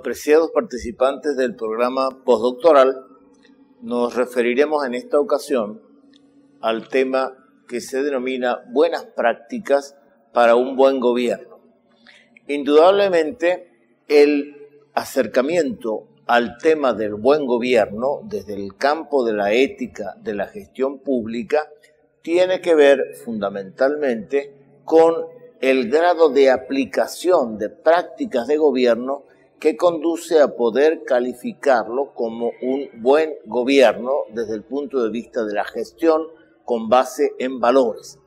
Apreciados participantes del programa postdoctoral, nos referiremos en esta ocasión al tema que se denomina buenas prácticas para un buen gobierno. Indudablemente, el acercamiento al tema del buen gobierno desde el campo de la ética de la gestión pública tiene que ver fundamentalmente con el grado de aplicación de prácticas de gobierno que conduce a poder calificarlo como un buen gobierno desde el punto de vista de la gestión con base en valores.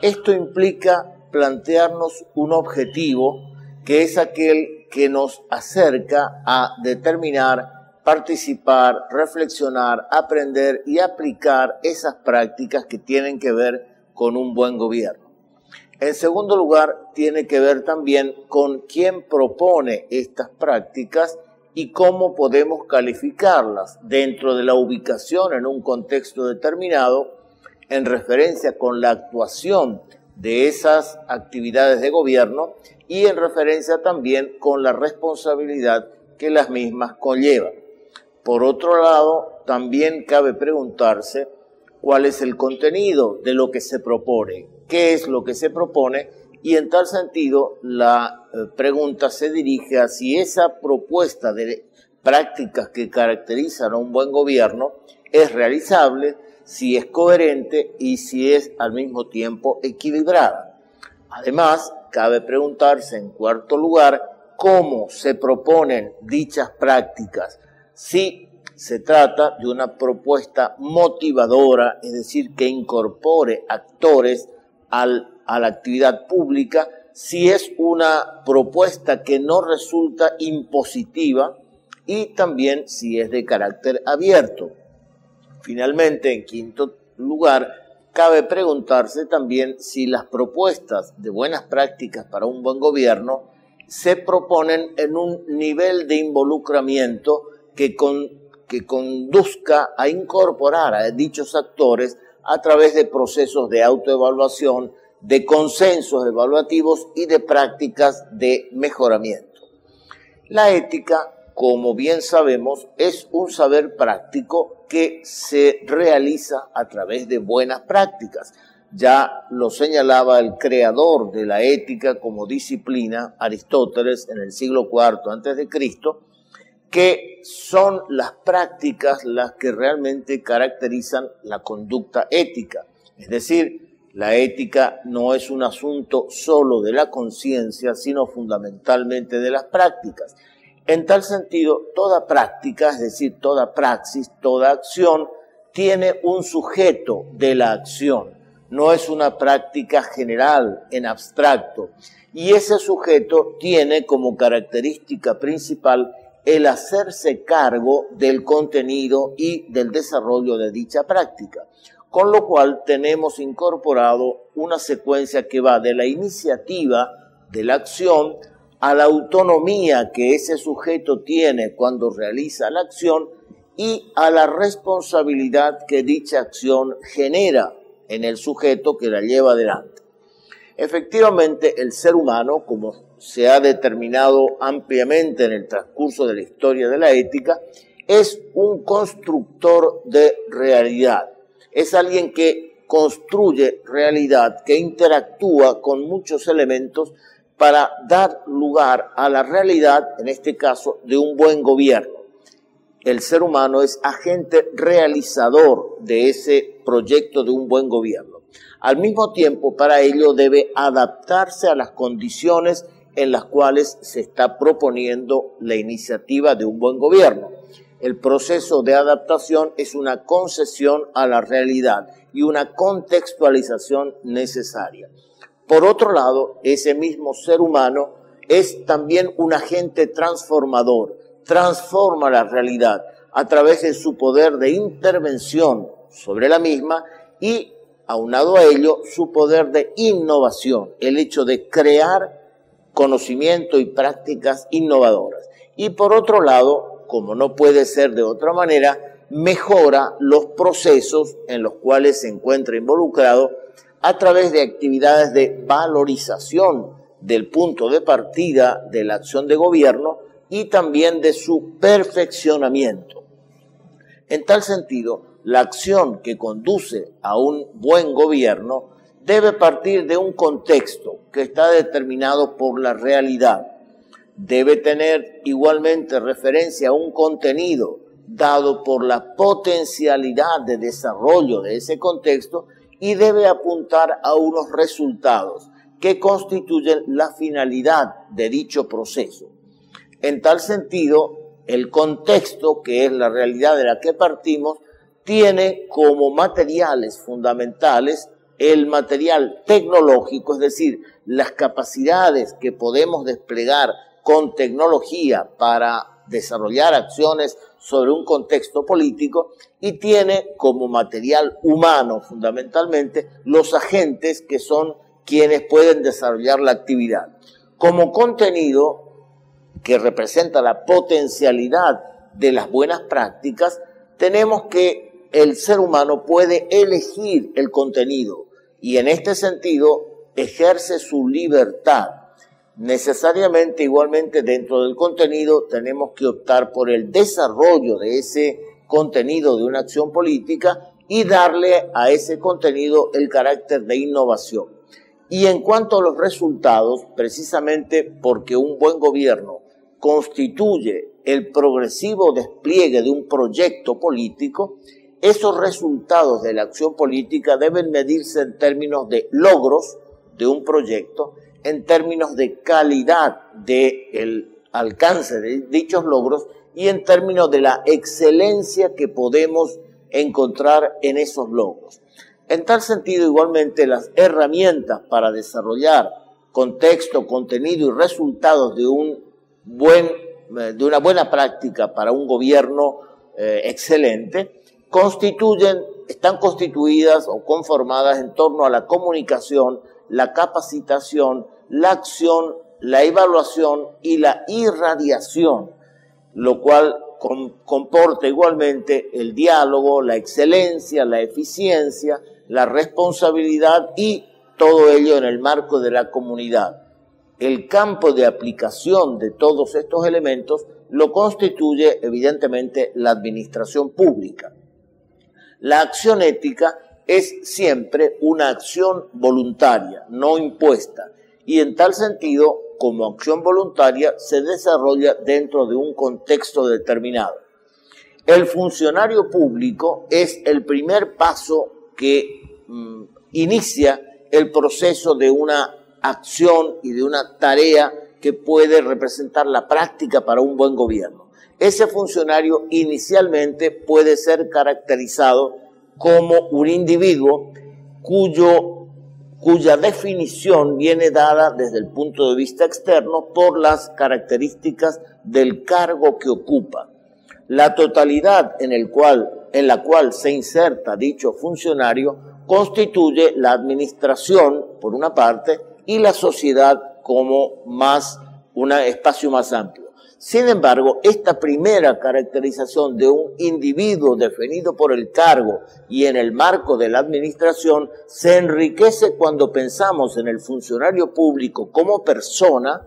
Esto implica plantearnos un objetivo que es aquel que nos acerca a determinar, participar, reflexionar, aprender y aplicar esas prácticas que tienen que ver con un buen gobierno. En segundo lugar, tiene que ver también con quién propone estas prácticas y cómo podemos calificarlas dentro de la ubicación en un contexto determinado, en referencia con la actuación de esas actividades de gobierno y en referencia también con la responsabilidad que las mismas conllevan. Por otro lado, también cabe preguntarse cuál es el contenido de lo que se propone, qué es lo que se propone, y en tal sentido la pregunta se dirige a si esa propuesta de prácticas que caracterizan a un buen gobierno es realizable, si es coherente y si es al mismo tiempo equilibrada. Además, cabe preguntarse en cuarto lugar cómo se proponen dichas prácticas, si se trata de una propuesta motivadora, es decir, que incorpore actores a la actividad pública, si es una propuesta que no resulta impositiva y también si es de carácter abierto. Finalmente, en quinto lugar, cabe preguntarse también si las propuestas de buenas prácticas para un buen gobierno se proponen en un nivel de involucramiento que conduzca a incorporar a dichos actores a través de procesos de autoevaluación, de consensos evaluativos y de prácticas de mejoramiento. La ética, como bien sabemos, es un saber práctico que se realiza a través de buenas prácticas. Ya lo señalaba el creador de la ética como disciplina, Aristóteles, en el siglo IV a.C., que son las prácticas las que realmente caracterizan la conducta ética. Es decir, la ética no es un asunto solo de la conciencia, sino fundamentalmente de las prácticas. En tal sentido, toda práctica, es decir, toda praxis, toda acción, tiene un sujeto de la acción. No es una práctica general, en abstracto. Y ese sujeto tiene como característica principal el hacerse cargo del contenido y del desarrollo de dicha práctica, con lo cual tenemos incorporado una secuencia que va de la iniciativa de la acción a la autonomía que ese sujeto tiene cuando realiza la acción y a la responsabilidad que dicha acción genera en el sujeto que la lleva adelante. Efectivamente, el ser humano, como se ha determinado ampliamente en el transcurso de la historia de la ética, es un constructor de realidad. Es alguien que construye realidad, que interactúa con muchos elementos para dar lugar a la realidad, en este caso, de un buen gobierno. El ser humano es agente realizador de ese proyecto de un buen gobierno. Al mismo tiempo, para ello debe adaptarse a las condiciones en las cuales se está proponiendo la iniciativa de un buen gobierno. El proceso de adaptación es una concesión a la realidad y una contextualización necesaria. Por otro lado, ese mismo ser humano es también un agente transformador, transforma la realidad a través de su poder de intervención sobre la misma y, aunado a ello, su poder de innovación, el hecho de crear conocimiento y prácticas innovadoras. Y por otro lado, como no puede ser de otra manera, mejora los procesos en los cuales se encuentra involucrado a través de actividades de valorización del punto de partida de la acción de gobierno y también de su perfeccionamiento. En tal sentido, la acción que conduce a un buen gobierno debe partir de un contexto que está determinado por la realidad. Debe tener igualmente referencia a un contenido dado por la potencialidad de desarrollo de ese contexto y debe apuntar a unos resultados que constituyen la finalidad de dicho proceso. En tal sentido, el contexto, que es la realidad de la que partimos, tiene como materiales fundamentales el material tecnológico, es decir, las capacidades que podemos desplegar con tecnología para desarrollar acciones sobre un contexto político, y tiene como material humano fundamentalmente los agentes que son quienes pueden desarrollar la actividad. Como contenido que representa la potencialidad de las buenas prácticas, tenemos que el ser humano puede elegir el contenido y en este sentido ejerce su libertad. Necesariamente, igualmente, dentro del contenido tenemos que optar por el desarrollo de ese contenido de una acción política y darle a ese contenido el carácter de innovación. Y en cuanto a los resultados, precisamente porque un buen gobierno constituye el progresivo despliegue de un proyecto político, esos resultados de la acción política deben medirse en términos de logros de un proyecto, en términos de calidad del alcance de dichos logros y en términos de la excelencia que podemos encontrar en esos logros. En tal sentido, igualmente, las herramientas para desarrollar contexto, contenido y resultados de una buena práctica para un gobierno excelente están constituidas o conformadas en torno a la comunicación, la capacitación, la acción, la evaluación y la irradiación, lo cual comporta igualmente el diálogo, la excelencia, la eficiencia, la responsabilidad y todo ello en el marco de la comunidad. El campo de aplicación de todos estos elementos lo constituye evidentemente la administración pública. La acción ética es siempre una acción voluntaria, no impuesta, y en tal sentido, como acción voluntaria, se desarrolla dentro de un contexto determinado. El funcionario público es el primer paso que inicia el proceso de una acción y de una tarea que puede representar la práctica para un buen gobierno. Ese funcionario inicialmente puede ser caracterizado como un individuo cuya definición viene dada desde el punto de vista externo por las características del cargo que ocupa. La totalidad en la cual se inserta dicho funcionario constituye la administración, por una parte, y la sociedad como un espacio más amplio. Sin embargo, esta primera caracterización de un individuo definido por el cargo y en el marco de la administración se enriquece cuando pensamos en el funcionario público como persona,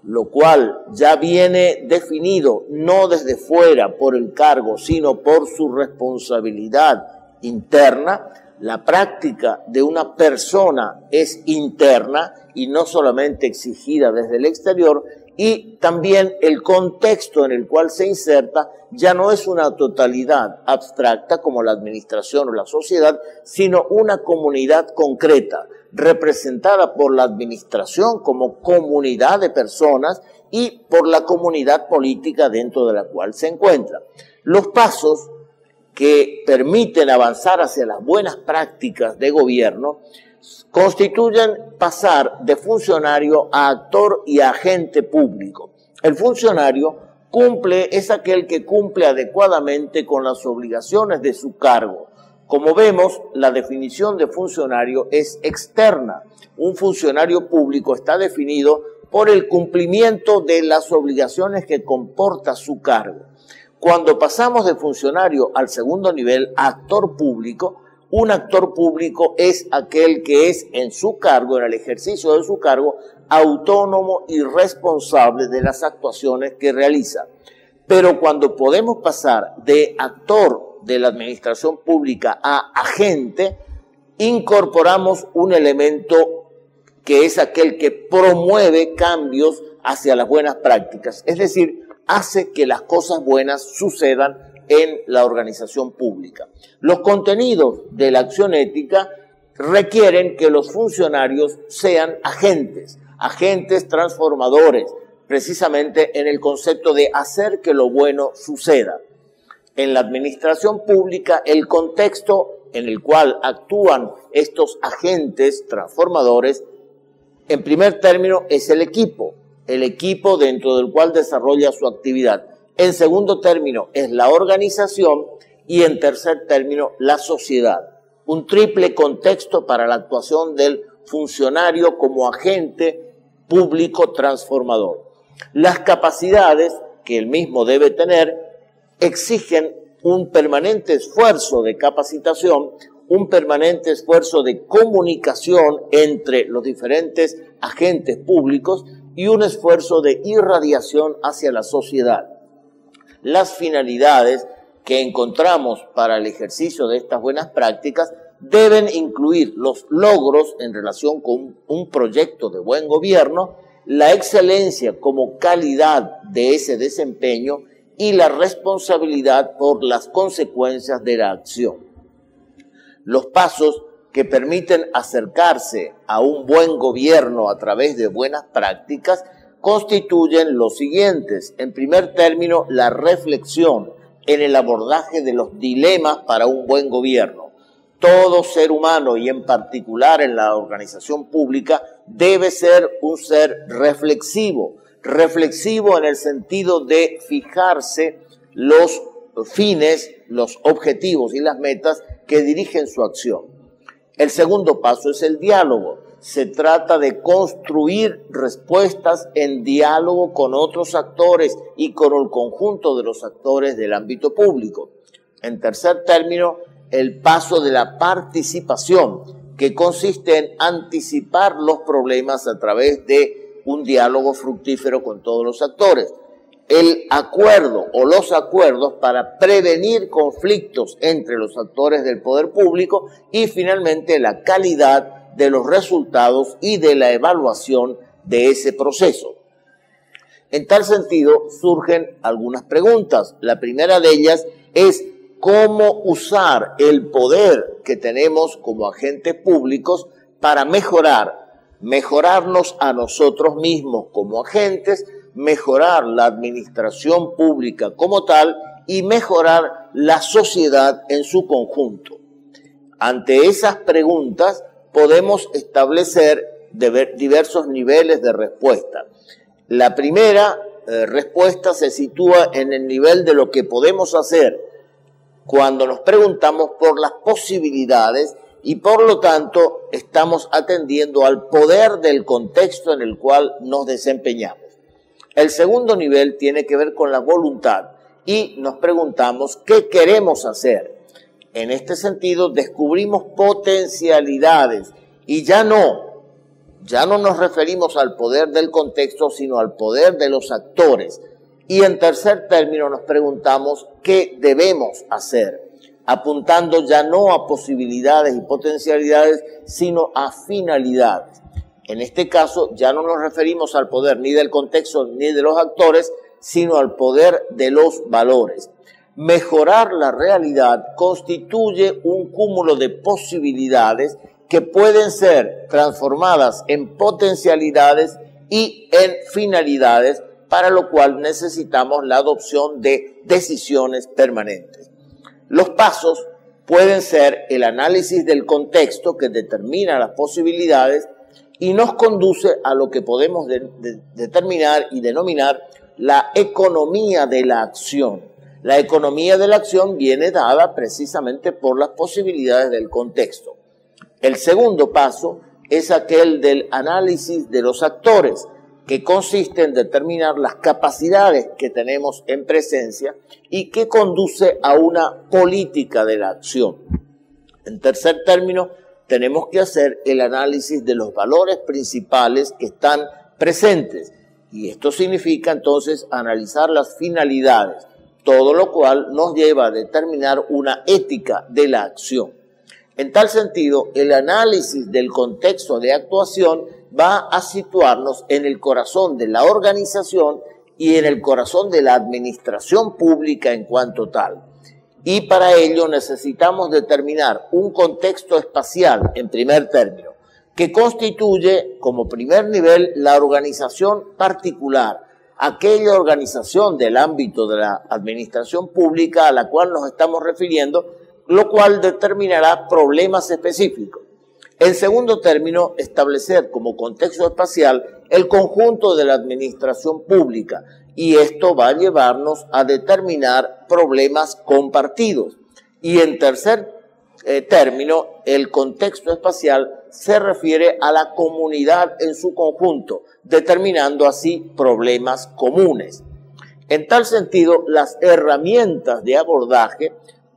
lo cual ya viene definido no desde fuera por el cargo, sino por su responsabilidad interna. La práctica de una persona es interna y no solamente exigida desde el exterior, y también el contexto en el cual se inserta ya no es una totalidad abstracta como la administración o la sociedad, sino una comunidad concreta, representada por la administración como comunidad de personas y por la comunidad política dentro de la cual se encuentra. Los pasos que permiten avanzar hacia las buenas prácticas de gobierno constituyen pasar de funcionario a actor y a agente público. El funcionario es aquel que cumple adecuadamente con las obligaciones de su cargo. Como vemos, la definición de funcionario es externa. Un funcionario público está definido por el cumplimiento de las obligaciones que comporta su cargo. Cuando pasamos de funcionario al segundo nivel, actor público, un actor público es aquel que es en su cargo, en el ejercicio de su cargo, autónomo y responsable de las actuaciones que realiza. Pero cuando podemos pasar de actor de la administración pública a agente, incorporamos un elemento que es aquel que promueve cambios hacia las buenas prácticas, es decir, hace que las cosas buenas sucedan en la organización pública. Los contenidos de la acción ética requieren que los funcionarios sean agentes transformadores, precisamente en el concepto de hacer que lo bueno suceda. En la administración pública, el contexto en el cual actúan estos agentes transformadores, en primer término, es el equipo dentro del cual desarrolla su actividad. En segundo término, es la organización y en tercer término, la sociedad. Un triple contexto para la actuación del funcionario como agente público transformador. Las capacidades que el mismo debe tener exigen un permanente esfuerzo de capacitación, un permanente esfuerzo de comunicación entre los diferentes agentes públicos y un esfuerzo de irradiación hacia la sociedad. Las finalidades que encontramos para el ejercicio de estas buenas prácticas deben incluir los logros en relación con un proyecto de buen gobierno, la excelencia como calidad de ese desempeño y la responsabilidad por las consecuencias de la acción. Los pasos que permiten acercarse a un buen gobierno a través de buenas prácticas constituyen los siguientes. En primer término, la reflexión en el abordaje de los dilemas para un buen gobierno. Todo ser humano, y en particular en la organización pública, debe ser un ser reflexivo en el sentido de fijarse los fines, los objetivos y las metas que dirigen su acción. El segundo paso es el diálogo. Se trata de construir respuestas en diálogo con otros actores y con el conjunto de los actores del ámbito público. En tercer término, el paso de la participación, que consiste en anticipar los problemas a través de un diálogo fructífero con todos los actores. El acuerdo o los acuerdos para prevenir conflictos entre los actores del poder público y finalmente la calidad de los resultados y de la evaluación de ese proceso. En tal sentido, surgen algunas preguntas. La primera de ellas es cómo usar el poder que tenemos como agentes públicos para mejorarnos a nosotros mismos como agentes, mejorar la administración pública como tal y mejorar la sociedad en su conjunto. Ante esas preguntas podemos establecer diversos niveles de respuesta. La primera respuesta se sitúa en el nivel de lo que podemos hacer cuando nos preguntamos por las posibilidades y por lo tanto estamos atendiendo al poder del contexto en el cual nos desempeñamos. El segundo nivel tiene que ver con la voluntad y nos preguntamos qué queremos hacer. En este sentido descubrimos potencialidades y ya no nos referimos al poder del contexto, sino al poder de los actores. Y en tercer término nos preguntamos qué debemos hacer, apuntando ya no a posibilidades y potencialidades, sino a finalidades. En este caso ya no nos referimos al poder ni del contexto ni de los actores, sino al poder de los valores. Mejorar la realidad constituye un cúmulo de posibilidades que pueden ser transformadas en potencialidades y en finalidades, para lo cual necesitamos la adopción de decisiones permanentes. Los pasos pueden ser el análisis del contexto que determina las posibilidades y nos conduce a lo que podemos determinar y denominar la economía de la acción. La economía de la acción viene dada precisamente por las posibilidades del contexto. El segundo paso es aquel del análisis de los actores, que consiste en determinar las capacidades que tenemos en presencia y que conduce a una política de la acción. En tercer término, tenemos que hacer el análisis de los valores principales que están presentes. Y esto significa entonces analizar las finalidades, todo lo cual nos lleva a determinar una ética de la acción. En tal sentido, el análisis del contexto de actuación va a situarnos en el corazón de la organización y en el corazón de la administración pública en cuanto tal. Y para ello necesitamos determinar un contexto espacial en primer término, que constituye como primer nivel la organización particular, aquella organización del ámbito de la administración pública a la cual nos estamos refiriendo, lo cual determinará problemas específicos. En segundo término, establecer como contexto espacial el conjunto de la administración pública, y esto va a llevarnos a determinar problemas compartidos. Y en tercer término, el contexto espacial se refiere a la comunidad en su conjunto, determinando así problemas comunes. En tal sentido, las herramientas de abordaje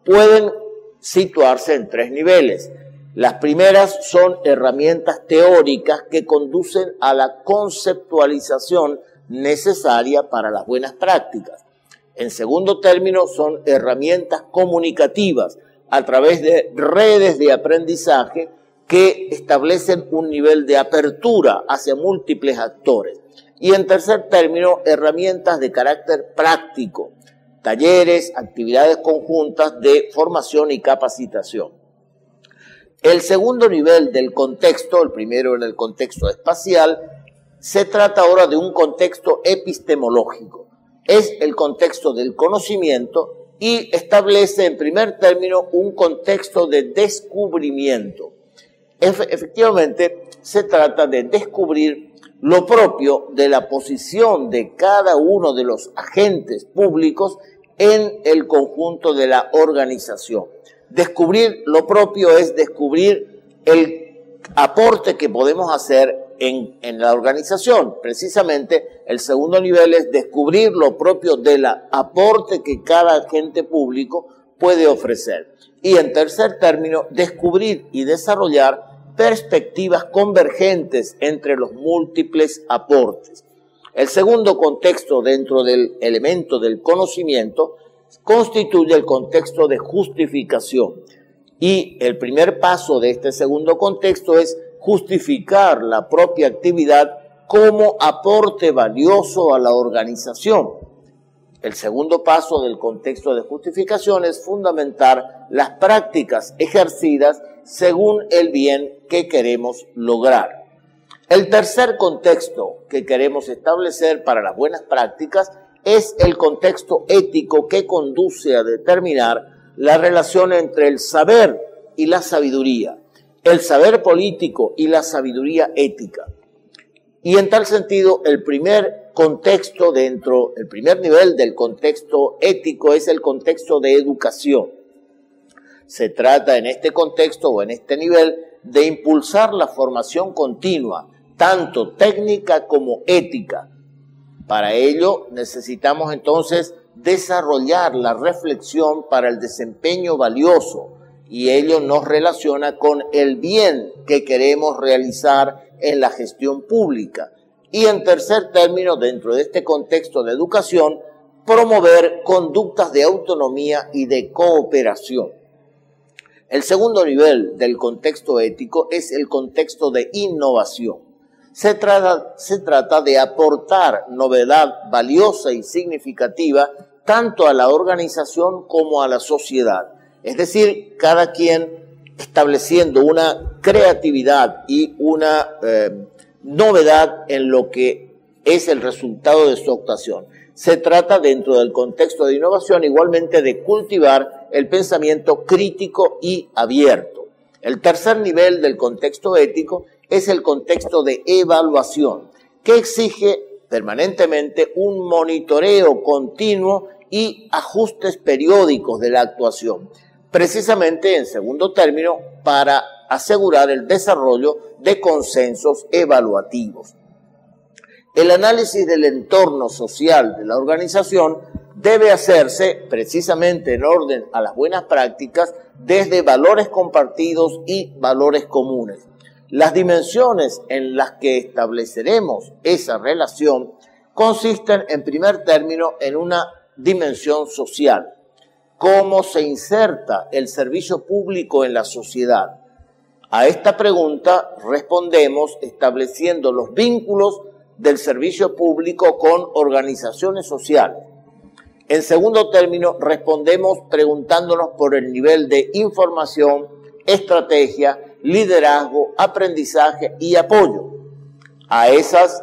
pueden situarse en tres niveles. Las primeras son herramientas teóricas que conducen a la conceptualización necesaria para las buenas prácticas. En segundo término, son herramientas comunicativas a través de redes de aprendizaje que establecen un nivel de apertura hacia múltiples actores. Y en tercer término, herramientas de carácter práctico, talleres, actividades conjuntas de formación y capacitación. El segundo nivel del contexto, el primero en el contexto espacial, se trata ahora de un contexto epistemológico. Es el contexto del conocimiento y establece en primer término un contexto de descubrimiento. Efectivamente, se trata de descubrir lo propio de la posición de cada uno de los agentes públicos en el conjunto de la organización. Descubrir lo propio es descubrir el aporte que podemos hacer en la organización. Precisamente, el segundo nivel es descubrir lo propio del aporte que cada agente público puede ofrecer. Y en tercer término, descubrir y desarrollar perspectivas convergentes entre los múltiples aportes. El segundo contexto dentro del elemento del conocimiento constituye el contexto de justificación. Y el primer paso de este segundo contexto es justificar la propia actividad como aporte valioso a la organización. El segundo paso del contexto de justificación es fundamentar las prácticas ejercidas según el bien que queremos lograr. El tercer contexto que queremos establecer para las buenas prácticas es el contexto ético que conduce a determinar la relación entre el saber y la sabiduría, el saber político y la sabiduría ética. Y en tal sentido, el primer nivel del contexto ético es el contexto de educación. Se trata en este contexto o en este nivel de impulsar la formación continua, tanto técnica como ética. Para ello necesitamos entonces desarrollar la reflexión para el desempeño valioso, y ello nos relaciona con el bien que queremos realizar en la gestión pública. Y en tercer término, dentro de este contexto de educación, promover conductas de autonomía y de cooperación. El segundo nivel del contexto ético es el contexto de innovación. Se trata de aportar novedad valiosa y significativa tanto a la organización como a la sociedad. Es decir, cada quien estableciendo una creatividad y una novedad en lo que es el resultado de su actuación. Se trata, dentro del contexto de innovación, igualmente de cultivar el pensamiento crítico y abierto. El tercer nivel del contexto ético es el contexto de evaluación, que exige permanentemente un monitoreo continuo y ajustes periódicos de la actuación, precisamente en segundo término para asegurar el desarrollo de consensos evaluativos. El análisis del entorno social de la organización debe hacerse precisamente en orden a las buenas prácticas desde valores compartidos y valores comunes. Las dimensiones en las que estableceremos esa relación consisten en primer término en una dimensión social. ¿Cómo se inserta el servicio público en la sociedad? A esta pregunta respondemos estableciendo los vínculos del servicio público con organizaciones sociales. En segundo término, respondemos preguntándonos por el nivel de información, estrategia, liderazgo, aprendizaje y apoyo a esos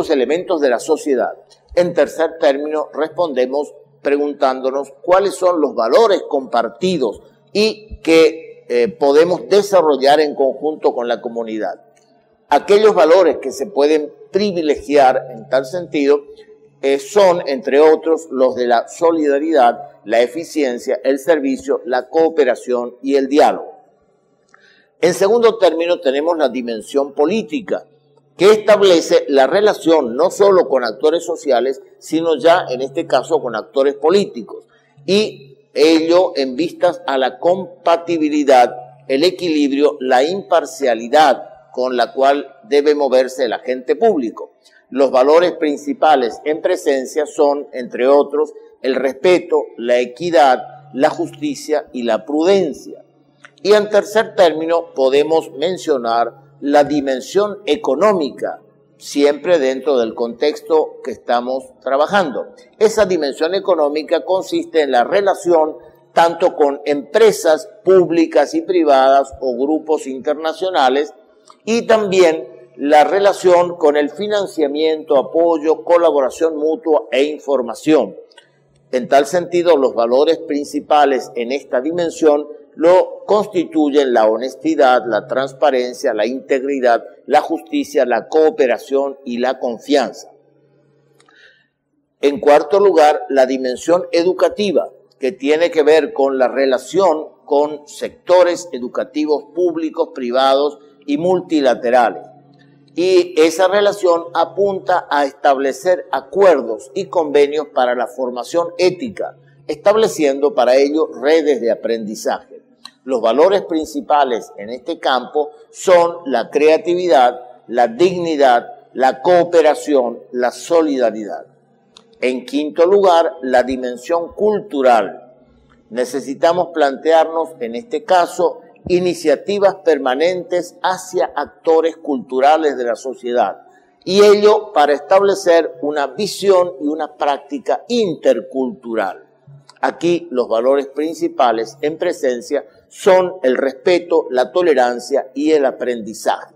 elementos de la sociedad. En tercer término, respondemos preguntándonos cuáles son los valores compartidos y que podemos desarrollar en conjunto con la comunidad. Aquellos valores que se pueden privilegiar en tal sentido son, entre otros, los de la solidaridad, la eficiencia, el servicio, la cooperación y el diálogo. En segundo término, tenemos la dimensión política, que establece la relación no solo con actores sociales, sino ya en este caso con actores políticos, y ello en vistas a la compatibilidad, el equilibrio, la imparcialidad con la cual debe moverse el agente público. Los valores principales en presencia son, entre otros, el respeto, la equidad, la justicia y la prudencia. Y en tercer término podemos mencionar la dimensión económica, siempre dentro del contexto que estamos trabajando. Esa dimensión económica consiste en la relación tanto con empresas públicas y privadas o grupos internacionales y también la relación con el financiamiento, apoyo, colaboración mutua e información. En tal sentido, los valores principales en esta dimensión lo constituyen la honestidad, la transparencia, la integridad, la justicia, la cooperación y la confianza. En cuarto lugar, la dimensión educativa, que tiene que ver con la relación con sectores educativos públicos, privados y multilaterales. Y esa relación apunta a establecer acuerdos y convenios para la formación ética, estableciendo para ello redes de aprendizaje. Los valores principales en este campo son la creatividad, la dignidad, la cooperación, la solidaridad. En quinto lugar, la dimensión cultural. Necesitamos plantearnos, en este caso, iniciativas permanentes hacia actores culturales de la sociedad, y ello para establecer una visión y una práctica intercultural. Aquí los valores principales en presencia son el respeto, la tolerancia y el aprendizaje.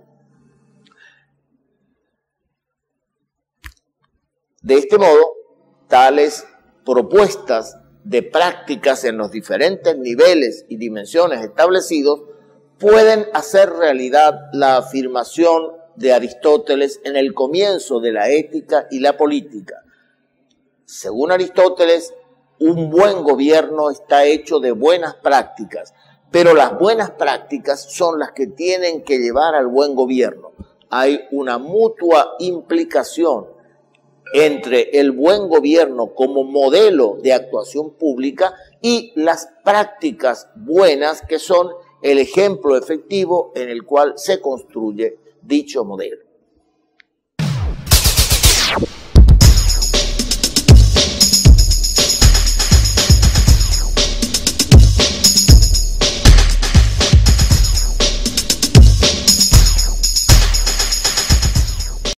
De este modo, tales propuestas de prácticas en los diferentes niveles y dimensiones establecidos pueden hacer realidad la afirmación de Aristóteles en el comienzo de la ética y la política. Según Aristóteles, un buen gobierno está hecho de buenas prácticas, pero las buenas prácticas son las que tienen que llevar al buen gobierno. Hay una mutua implicación entre el buen gobierno como modelo de actuación pública y las prácticas buenas que son el ejemplo efectivo en el cual se construye dicho modelo.